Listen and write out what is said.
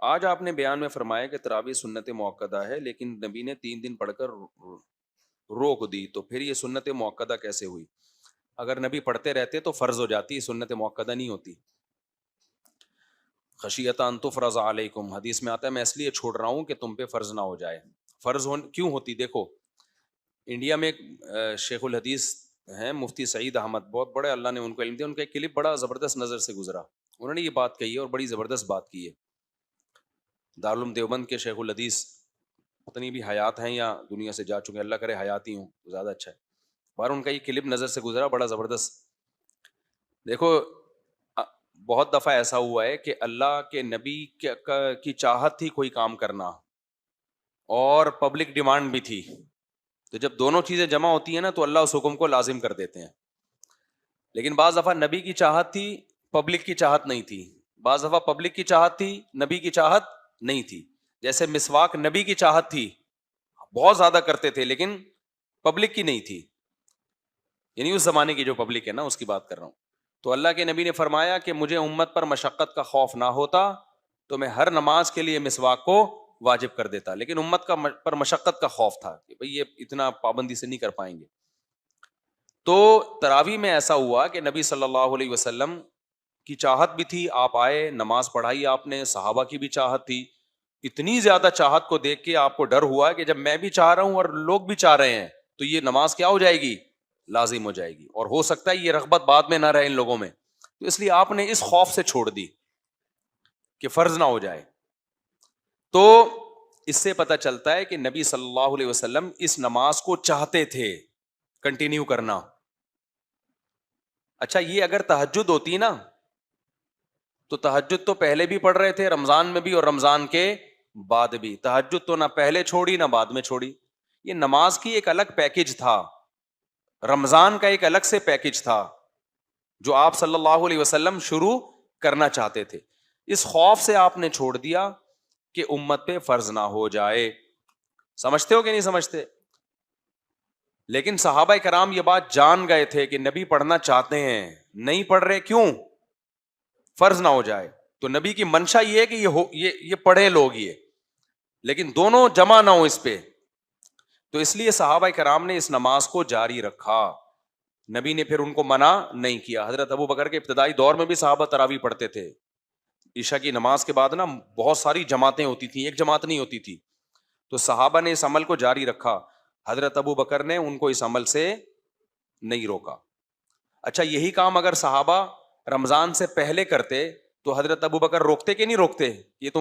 آج آپ نے بیان میں فرمایا کہ تراویح سنت موقدہ ہے، لیکن نبی نے 3 دن پڑھ کر روک دی، تو پھر یہ سنت موقدہ کیسے ہوئی؟ اگر نبی پڑھتے رہتے تو فرض ہو جاتی، سنت موقدہ نہیں ہوتی۔ خشیۃ ان تفرض علیکم، حدیث میں آتا ہے میں اس لیے چھوڑ رہا ہوں کہ تم پہ فرض نہ ہو جائے۔ کیوں ہوتی؟ دیکھو، انڈیا میں ایک شیخ الحدیث ہیں مفتی سعید احمد، بہت بڑے، اللہ نے ان کو علم دیا، ان کا ایک کلپ بڑا زبردست نظر سے گزرا، انہوں نے یہ بات کہی ہے اور بڑی زبردست بات کی ہے۔ دارالعلوم دیوبند کے شیخ الحدیث پتہ نہیں بھی حیات ہیں یا دنیا سے جا چکے ہیں، اللہ کرے حیات ہی ہوں تو زیادہ اچھا ہے، پر ان کا یہ کلپ نظر سے گزرا بڑا زبردست۔ دیکھو، بہت دفعہ ایسا ہوا ہے کہ اللہ کے نبی کی چاہت تھی کوئی کام کرنا اور پبلک ڈیمانڈ بھی تھی، تو جب دونوں چیزیں جمع ہوتی ہیں نا تو اللہ اس حکم کو لازم کر دیتے ہیں۔ لیکن بعض دفعہ نبی کی چاہت تھی، پبلک کی چاہت نہیں تھی، بعض دفعہ پبلک کی چاہت تھی، نبی کی چاہت نہیں تھی۔ جیسے مسواک نبی کی چاہت تھی، بہت زیادہ کرتے تھے، لیکن پبلک کی نہیں تھی، یعنی اس زمانے کی جو پبلک ہے نا اس کی بات کر رہا ہوں۔ تو اللہ کے نبی نے فرمایا کہ مجھے امت پر مشقت کا خوف نہ ہوتا تو میں ہر نماز کے لیے مسواک کو واجب کر دیتا، لیکن امت کا پر مشقت کا خوف تھا کہ بھئی یہ اتنا پابندی سے نہیں کر پائیں گے۔ تو تراویح میں ایسا ہوا کہ نبی صلی اللہ علیہ وسلم کی چاہت بھی تھی، آپ آئے، نماز پڑھائی آپ نے، صحابہ کی بھی چاہت تھی، اتنی زیادہ چاہت کو دیکھ کے آپ کو ڈر ہوا کہ جب میں بھی چاہ رہا ہوں اور لوگ بھی چاہ رہے ہیں تو یہ نماز کیا ہو جائے گی؟ لازم ہو جائے گی، اور ہو سکتا ہے یہ رغبت بعد میں نہ رہے ان لوگوں میں، تو اس لیے آپ نے اس خوف سے چھوڑ دی کہ فرض نہ ہو جائے۔ تو اس سے پتہ چلتا ہے کہ نبی صلی اللہ علیہ وسلم اس نماز کو چاہتے تھے کنٹینیو کرنا۔ اچھا، یہ اگر تہجد ہوتی نا تو تہجد تو پہلے بھی پڑھ رہے تھے رمضان میں بھی اور رمضان کے بعد بھی، تہجد تو نہ پہلے چھوڑی نہ بعد میں چھوڑی، یہ نماز کی ایک الگ پیکج تھا، رمضان کا ایک الگ سے پیکج تھا جو آپ صلی اللہ علیہ وسلم شروع کرنا چاہتے تھے۔ اس خوف سے آپ نے چھوڑ دیا کہ امت پہ فرض نہ ہو جائے۔ سمجھتے ہو کہ نہیں سمجھتے؟ لیکن صحابہ کرام یہ بات جان گئے تھے کہ نبی پڑھنا چاہتے ہیں، نہیں پڑھ رہے، کیوں؟ فرض نہ ہو جائے۔ تو نبی کی منشا یہ ہے کہ یہ پڑھے لوگ یہ، لیکن دونوں جمع نہ ہو اس پہ، تو اس لیے صحابہ کرام نے اس نماز کو جاری رکھا، نبی نے پھر ان کو منع نہیں کیا۔ حضرت ابو بکر کے ابتدائی دور میں بھی صحابہ تراویح پڑھتے تھے، عشاء کی نماز کے بعد نا بہت ساری جماعتیں ہوتی تھیں، ایک جماعت نہیں ہوتی تھی، تو صحابہ نے اس عمل کو جاری رکھا، حضرت ابو بکر نے ان کو اس عمل سے نہیں روکا۔ اچھا، یہی کام اگر صحابہ رمضان سے پہلے کرتے تو حضرت ابو بکر روکتے کہ نہیں روکتے؟ یہ تم نے